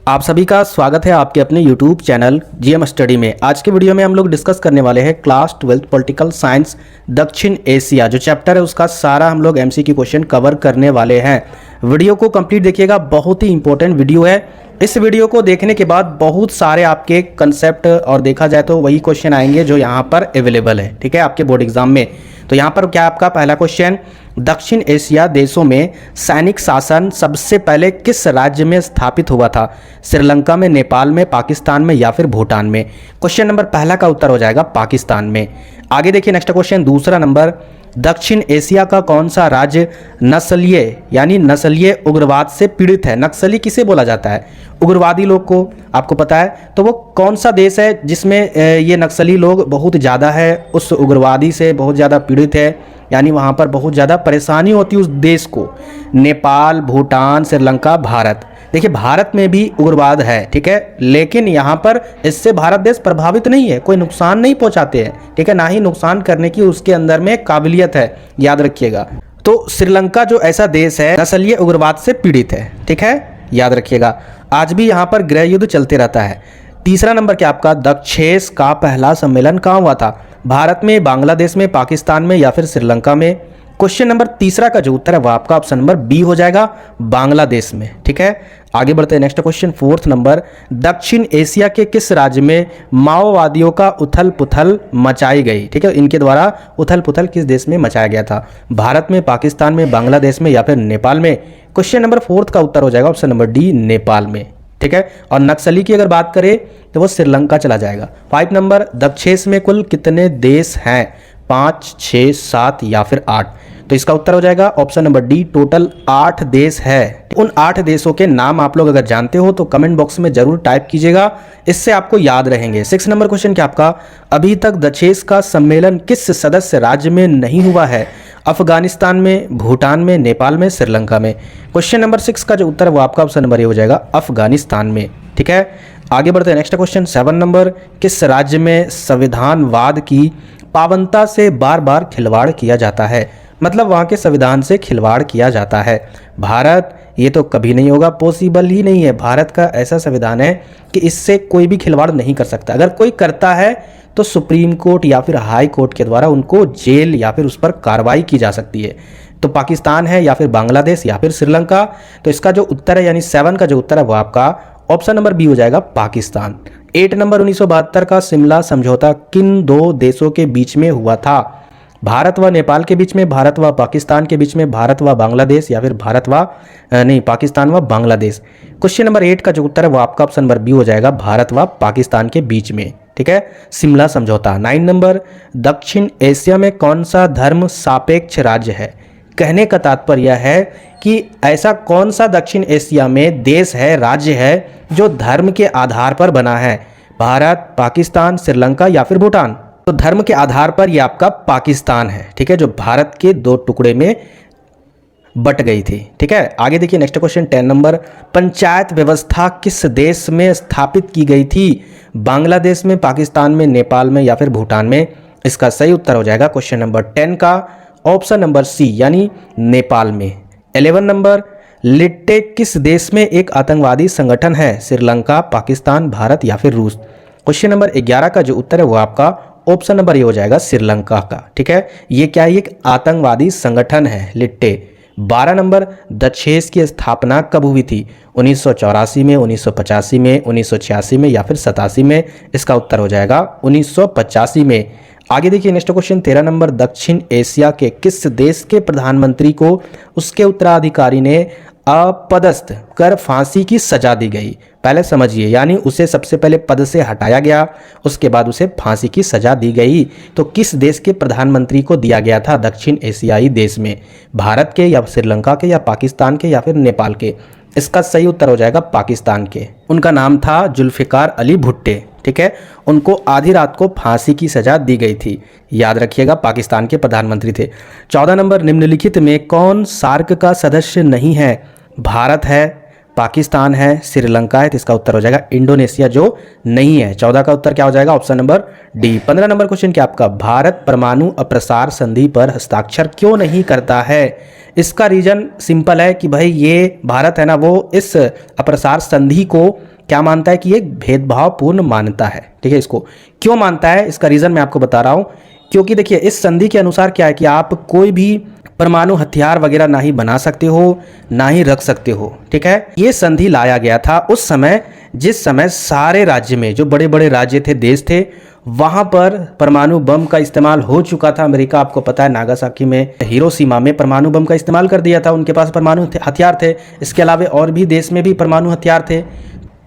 आप सभी का स्वागत है आपके अपने YouTube चैनल जीएम स्टडी में। आज के वीडियो में हम लोग डिस्कस करने वाले हैं क्लास 12 पॉलिटिकल साइंस दक्षिण एशिया जो चैप्टर है उसका सारा हम लोग एमसीक्यू क्वेश्चन कवर करने वाले हैं। वीडियो को कंप्लीट देखिएगा, बहुत ही इंपॉर्टेंट वीडियो है। इस वीडियो को देखने के बाद बहुत सारे आपके कंसेप्ट और देखा जाए तो वही क्वेश्चन आएंगे जो यहाँ पर अवेलेबल है, ठीक है, आपके बोर्ड एग्जाम में। तो यहाँ पर क्या आपका पहला क्वेश्चन, दक्षिण एशिया देशों में सैनिक शासन सबसे पहले किस राज्य में स्थापित हुआ था? श्रीलंका में, नेपाल में, पाकिस्तान में या फिर भूटान में? क्वेश्चन नंबर पहला का उत्तर हो जाएगा पाकिस्तान में। आगे देखिए नेक्स्ट क्वेश्चन, दूसरा नंबर, दक्षिण एशिया का कौन सा राज्य नस्लीय यानी नस्लीय उग्रवाद से पीड़ित है? नक्सली किसे बोला जाता है? उग्रवादी लोग को, आपको पता है। तो वो कौन सा देश है जिसमें ये नक्सली लोग बहुत ज़्यादा है, उस उग्रवादी से बहुत ज़्यादा पीड़ित है, यानी वहाँ पर बहुत ज़्यादा परेशानी होती है उस देश को? नेपाल, भूटान, श्रीलंका, भारत। देखिए भारत में भी उग्रवाद है, ठीक है, लेकिन यहाँ पर इससे भारत देश प्रभावित नहीं है, कोई नुकसान नहीं पहुँचाते हैं, ठीक है, ना ही नुकसान करने की उसके अंदर में काबिलियत है, याद रखिएगा। तो श्रीलंका जो ऐसा देश है नस्लीय उग्रवाद से पीड़ित है, ठीक है, याद रखिएगा। आज भी यहाँ पर गृह युद्ध चलते रहता है। तीसरा नंबर क्या आपका, दक्षेस का पहला सम्मेलन कहाँ हुआ था? भारत में, बांग्लादेश में, पाकिस्तान में या फिर श्रीलंका में? क्वेश्चन नंबर तीसरा का जो उत्तर है वो आपका ऑप्शन नंबर बी हो जाएगा, बांग्लादेश में, ठीक है। आगे बढ़ते हैं नेक्स्ट क्वेश्चन, फोर्थ नंबर, दक्षिण एशिया के किस राज्य में माओवादियों का उथल पुथल मचाई गई? ठीक है, इनके द्वारा उथल पुथल किस देश में मचाया गया था? भारत में, पाकिस्तान में, बांग्लादेश में या फिर नेपाल में? क्वेश्चन नंबर फोर्थ का उत्तर हो जाएगा ऑप्शन नंबर डी, नेपाल में, ठीक है। और नक्सली की अगर बात करें तो वो श्रीलंका चला जाएगा। 5 नंबर, दक्षेस में कुल कितने देश हैं? 5, 6, 7 या फिर 8? तो इसका उत्तर हो जाएगा ऑप्शन नंबर डी, टोटल 8 देश है। उन 8 देशों के नाम आप लोग अगर जानते हो तो कमेंट बॉक्स में जरूर टाइप कीजिएगा, इससे आपको याद रहेंगे। 6 नंबर क्वेश्चन क्या आपका, अभी तक दक्षेस का सम्मेलन किस सदस्य राज्य में नहीं हुआ है? अफगानिस्तान में, भूटान में, नेपाल में, श्रीलंका में? क्वेश्चन नंबर 6 का जो उत्तर है वो आपका ऑप्शन नंबर ए हो जाएगा, अफगानिस्तान में, ठीक है। आगे बढ़ते हैं नेक्स्ट क्वेश्चन, 7 नंबर, किस राज्य में संविधानवाद की पावनता से बार बार खिलवाड़ किया जाता है? मतलब वहाँ के संविधान से खिलवाड़ किया जाता है। भारत, ये तो कभी नहीं होगा, पॉसिबल ही नहीं है। भारत का ऐसा संविधान है कि इससे कोई भी खिलवाड़ नहीं कर सकता। अगर कोई करता है तो सुप्रीम कोर्ट या फिर हाई कोर्ट के द्वारा उनको जेल या फिर उस पर कार्रवाई की जा सकती है। तो पाकिस्तान है या फिर बांग्लादेश या फिर श्रीलंका? तो इसका जो उत्तर है यानी 7 का जो उत्तर है वो आपका ऑप्शन नंबर बी हो जाएगा, पाकिस्तान। 8 नंबर, 1972 का शिमला समझौता किन 2 देशों के बीच में हुआ था? भारत व नेपाल के बीच में, भारत व पाकिस्तान के बीच में, भारत व बांग्लादेश या फिर पाकिस्तान व बांग्लादेश? क्वेश्चन नंबर 8 का जो उत्तर है वो आपका ऑप्शन नंबर बी हो जाएगा, भारत व पाकिस्तान के बीच में, ठीक है, शिमला समझौता। 9 नंबर, दक्षिण एशिया में कौन सा धर्म सापेक्ष राज्य है? कहने का तात्पर्य है कि ऐसा कौन सा दक्षिण एशिया में देश है, राज्य है जो धर्म के आधार पर बना है? भारत, पाकिस्तान, श्रीलंका या फिर भूटान? तो धर्म के आधार पर यह आपका पाकिस्तान है, ठीक है, जो भारत के 2 टुकड़े में बट गई थी, ठीक है। आगे देखिए नेक्स्ट क्वेश्चन, 10 नंबर, पंचायत व्यवस्था किस देश में स्थापित की गई थी? बांग्लादेश में, पाकिस्तान में, नेपाल में या फिर भूटान में? इसका सही उत्तर हो जाएगा क्वेश्चन नंबर 10 का ऑप्शन नंबर सी यानी नेपाल में। 11 नंबर, लिट्टे किस देश में एक आतंकवादी संगठन है? श्रीलंका, पाकिस्तान, भारत या फिर रूस? क्वेश्चन नंबर 11 का जो उत्तर है वो आपका ऑप्शन नंबर ये हो जाएगा, श्रीलंका का, ठीक है। ये क्या है, एक आतंकवादी संगठन है लिट्टे। 12 नंबर, दक्षेस की स्थापना कब हुई थी? 1984 में, 1985 में, 1986 में या फिर 87 में? इसका उत्तर हो जाएगा 1985 में। आगे देखिए नेक्स्ट क्वेश्चन, 13 नंबर, दक्षिण एशिया के किस देश के प्रधानमंत्री को उसके उत्तराधिकारी ने अपदस्थ कर फांसी की सजा दी गई? पहले समझिए, यानी उसे सबसे पहले पद से हटाया गया, उसके बाद उसे फांसी की सजा दी गई। तो किस देश के प्रधानमंत्री को दिया गया था दक्षिण एशियाई देश में? भारत के या श्रीलंका के या पाकिस्तान के या फिर नेपाल के? इसका सही उत्तर हो जाएगा पाकिस्तान के। उनका नाम था जुल्फिकार अली भुट्टे, ठीक है। उनको आधी रात को फांसी की सजा दी गई थी, याद रखिएगा, पाकिस्तान के प्रधानमंत्री थे। 14 नंबर, निम्नलिखित में कौन सार्क का सदस्य नहीं है? भारत है, पाकिस्तान है, श्रीलंका है? तो इसका उत्तर हो जाएगा इंडोनेशिया जो नहीं है। 14 का उत्तर क्या हो जाएगा, option number D. 15 number question क्या आपका, भारत परमाणु अप्रसार संधि पर हस्ताक्षर क्यों नहीं करता है? इसका रीजन सिंपल है कि भाई ये भारत है ना, वो इस अप्रसार संधि को क्या मानता है कि ये भेदभावपूर्ण मान्यता है। ठीक है, इसको क्यों मानता है, इसका रीज़न मैं आपको बता रहा हूँ। क्योंकि देखिए इस संधि के अनुसार क्या है कि आप कोई भी परमाणु हथियार वगैरह ना ही बना सकते हो, ना ही रख सकते हो। ठीक है, ये संधि लाया गया था उस समय जिस समय सारे राज्य में, जो बड़े बड़े राज्य थे, देश थे, वहां पर परमाणु बम का इस्तेमाल हो चुका था। अमेरिका आपको पता है नागासाकी में, हिरोशिमा में परमाणु बम का इस्तेमाल कर दिया था। उनके पास परमाणु हथियार थे। इसके अलावा और भी देश में भी परमाणु हथियार थे।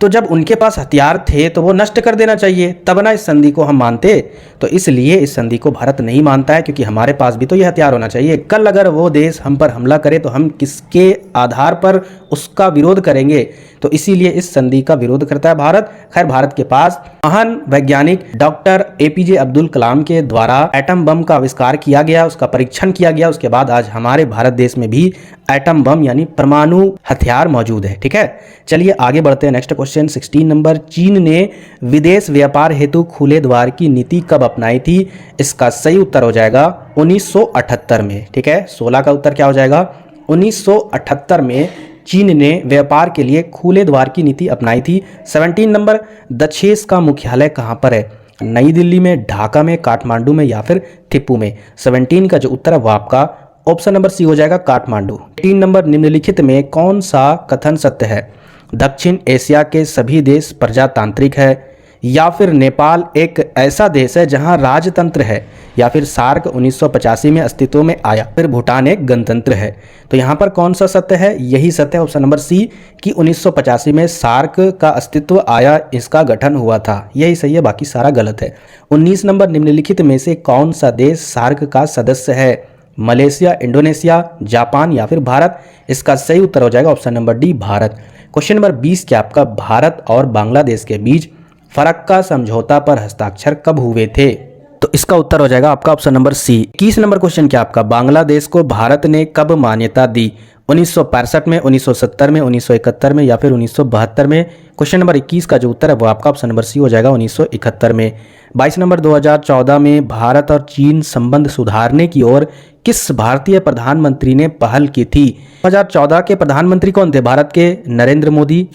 तो जब उनके पास हथियार थे तो वो नष्ट कर देना चाहिए, तब ना इस संधि को हम मानते। तो इसलिए इस संधि को भारत नहीं मानता है, क्योंकि हमारे पास भी तो ये हथियार होना चाहिए। कल अगर वो देश हम पर हमला करे तो हम किसके आधार पर उसका विरोध करेंगे। तो इसीलिए इस संधि का विरोध करता है भारत। खैर, भारत के पास महान वैज्ञानिक डॉक्टर APJ अब्दुल कलाम के द्वारा एटम बम का आविष्कार किया गया, उसका परीक्षण किया गया। उसके बाद आज हमारे भारत देश में भी एटम बम यानी परमाणु हथियार मौजूद है। ठीक है, चलिए आगे बढ़ते हैं। नेक्स्ट क्वेश्चन 16 नंबर, चीन ने विदेश व्यापार हेतु खुले द्वार की नीति कब अपनाई थी? इसका सही उत्तर हो जाएगा 1978 में। ठीक है, 16 का उत्तर क्या हो जाएगा? 1978 में चीन ने व्यापार के लिए खुले द्वार की नीति अपनाई थी। 17 नंबर, दक्षेस का मुख्यालय कहाँ पर है? नई दिल्ली में, ढाका में, काठमांडू में या फिर थिप्पू में? 17 का जो उत्तर है वो आपका ऑप्शन नंबर सी हो जाएगा, काठमांडू। 3 नंबर, निम्नलिखित में कौन सा कथन सत्य है? दक्षिण एशिया के सभी देश प्रजातांत्रिक है, या फिर नेपाल एक ऐसा देश है जहां राजतंत्र है, या फिर सार्क 1985 में अस्तित्व में आया, फिर भूटान एक गणतंत्र है। तो यहाँ पर कौन सा सत्य है? यही सत्य है, ऑप्शन नंबर सी, कि 1985 में सार्क का अस्तित्व आया, इसका गठन हुआ था। यही सही है, बाकी सारा गलत है। 19 नंबर, निम्नलिखित में से कौन सा देश सार्क का सदस्य है? मलेशिया, इंडोनेशिया, जापान या फिर भारत? इसका सही उत्तर हो जाएगा option number D, Bharat. Question number 20 क्या आपका, भारत और बांग्लादेश के बीच फरक्का समझौता पर हस्ताक्षर कब हुए थे? तो इसका उत्तर हो जाएगा आपका option number c. 21 number question क्या आपका, बांग्लादेश को भारत ने कब मान्यता दी? 1965 में, 1970 में, 1971 में या फिर 1972 में? क्वेश्चन नंबर 21 का जो उत्तर है वो आपका ऑप्शन नंबर सी हो जाएगा 1971 में। 22 नंबर, 2014 में भारत और चीन संबंध सुधारने की ओर किस भारतीय प्रधानमंत्री ने पहल की थी? 2014 के प्रधानमंत्री कौन थे? भारत के नरेंद्र मोदी।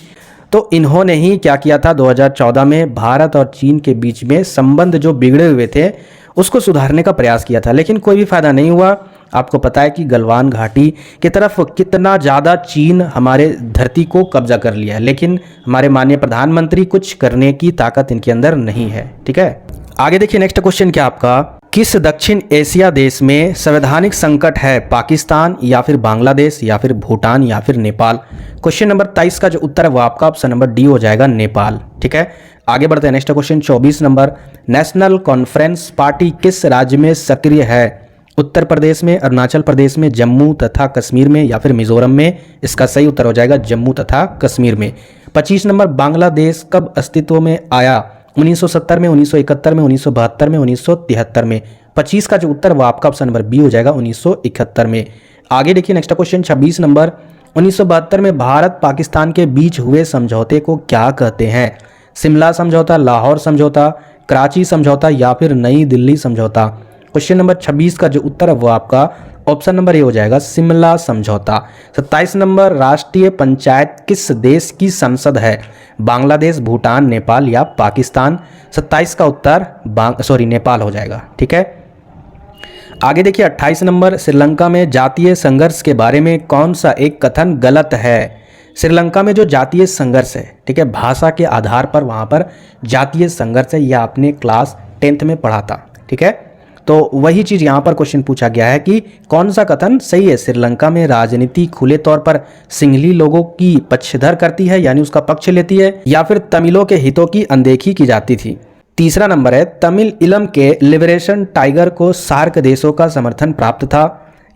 तो इन्होंने ही क्या किया था? 2014 में भारत और चीन के बीच में संबंध जो बिगड़े हुए थे उसको सुधारने का प्रयास किया था, लेकिन कोई भी फायदा नहीं हुआ। आपको पता है कि गलवान घाटी की तरफ कितना ज़्यादा चीन हमारे धरती को कब्जा कर लिया है, लेकिन हमारे माननीय प्रधानमंत्री कुछ करने की ताकत इनके अंदर नहीं है। ठीक है, आगे देखिए। नेक्स्ट क्वेश्चन क्या आपका, किस दक्षिण एशिया देश में संवैधानिक संकट है? पाकिस्तान या फिर बांग्लादेश या फिर भूटान या फिर नेपाल? क्वेश्चन नंबर 23 का जो उत्तर है वो आपका ऑप्शन नंबर डी हो जाएगा, नेपाल। ठीक है, आगे बढ़ते हैं। Next question 24 number, national conference party किस राज्य में सक्रिय है? उत्तर प्रदेश में, अरुणाचल प्रदेश में, जम्मू तथा कश्मीर में या फिर मिजोरम में? इसका सही उत्तर हो जाएगा जम्मू तथा कश्मीर में। 25 नंबर, बांग्लादेश कब अस्तित्व में आया? 1970 में, 1971 में, 1972 में, 1973 में? 25 का जो उत्तर वो आपका ऑप्शन नंबर बी हो जाएगा 1971 में। आगे देखिए। नेक्स्ट क्वेश्चन 26 नंबर, 1972 में भारत पाकिस्तान के बीच हुए समझौते को क्या कहते हैं? शिमला समझौता, लाहौर समझौता, कराची समझौता या फिर नई दिल्ली समझौता? क्वेश्चन नंबर 26 का जो उत्तर है वो आपका ऑप्शन नंबर ए हो जाएगा, शिमला समझौता। 27 नंबर, राष्ट्रीय पंचायत किस देश की संसद है? बांग्लादेश, भूटान, नेपाल या पाकिस्तान? 27 का उत्तर नेपाल हो जाएगा। ठीक है, आगे देखिए। 28 नंबर, श्रीलंका में जातीय संघर्ष के बारे में कौन सा एक कथन गलत है? श्रीलंका में जो जातीय संघर्ष है, ठीक है, भाषा के आधार पर वहाँ पर जातीय संघर्ष है, यह आपने क्लास 10th में पढ़ा था। ठीक है, तो वही चीज़ यहाँ पर क्वेश्चन पूछा गया है कि कौन सा कथन सही है? श्रीलंका में राजनीति खुले तौर पर सिंहली लोगों की पक्षधर करती है, यानी उसका पक्ष लेती है, या फिर तमिलों के हितों की अनदेखी की जाती थी? तीसरा नंबर है, तमिल इलम के लिबरेशन टाइगर को सार्क देशों का समर्थन प्राप्त था,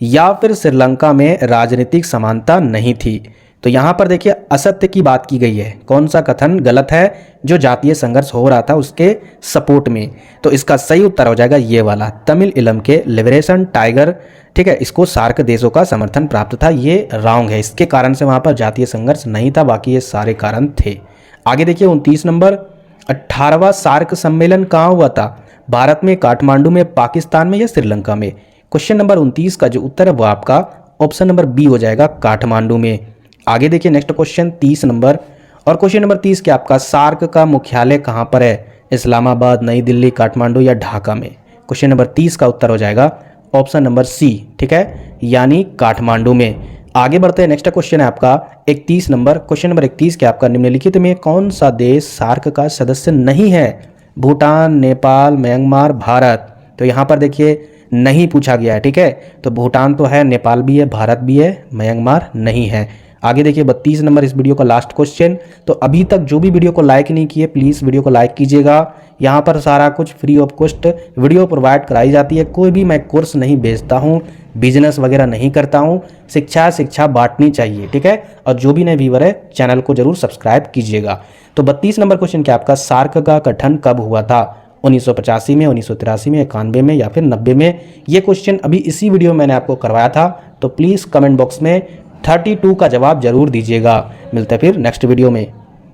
या फिर श्रीलंका में राजनीतिक समानता नहीं थी? तो यहाँ पर देखिए असत्य की बात की गई है। कौन सा कथन गलत है? जो जातीय संघर्ष हो रहा था उसके सपोर्ट में। तो इसका सही उत्तर हो जाएगा ये वाला, तमिल इलम के लिबरेशन टाइगर, ठीक है, इसको सार्क देशों का समर्थन प्राप्त था। ये रॉन्ग है, इसके कारण से वहाँ पर जातीय संघर्ष नहीं था, बाकी ये सारे कारण थे। आगे देखिए 29 नंबर, 18वां सार्क सम्मेलन कहाँ हुआ था? भारत में, काठमांडू में, पाकिस्तान में या श्रीलंका में? क्वेश्चन नंबर 29 का जो उत्तर है वो आपका ऑप्शन नंबर बी हो जाएगा, काठमांडू में। आगे देखिए। नेक्स्ट क्वेश्चन 30 नंबर, और क्वेश्चन नंबर 30 क्या आपका सार्क का मुख्यालय कहाँ पर है? इस्लामाबाद, नई दिल्ली, काठमांडू या ढाका में? क्वेश्चन नंबर 30 का उत्तर हो जाएगा ऑप्शन नंबर सी, ठीक है, यानी काठमांडू में। आगे बढ़ते हैं, नेक्स्ट क्वेश्चन है आपका 31 नंबर। क्वेश्चन नंबर 31 क्या आपका निम्नलिखित में कौन सा देश सार्क का सदस्य नहीं है? भूटान, नेपाल, म्यांमार, भारत। तो यहाँ पर देखिए नहीं पूछा गया है, ठीक है, तो भूटान तो है, नेपाल भी है, भारत भी है, म्यांमार नहीं है। आगे देखिए 32 नंबर इस वीडियो का लास्ट क्वेश्चन। तो अभी तक जो भी वीडियो को लाइक नहीं किए प्लीज़ वीडियो को लाइक कीजिएगा। यहाँ पर सारा कुछ free of cost video provide कराई जाती है। कोई भी मैं कोर्स नहीं बेचता हूँ, बिजनेस वगैरह नहीं करता हूँ। शिक्षा बांटनी चाहिए, ठीक है। और जो भी नए व्यूअर है चैनल को जरूर सब्सक्राइब कीजिएगा। तो 32 नंबर क्वेश्चन क्या आपका सार्क का गठन कब हुआ था? 1985 में, 1983 में, 91 में या फिर 90 में? ये क्वेश्चन अभी इसी वीडियो में मैंने आपको करवाया था। तो प्लीज़ कमेंट बॉक्स में 32 का जवाब जरूर दीजिएगा। मिलते हैं फिर नेक्स्ट वीडियो में।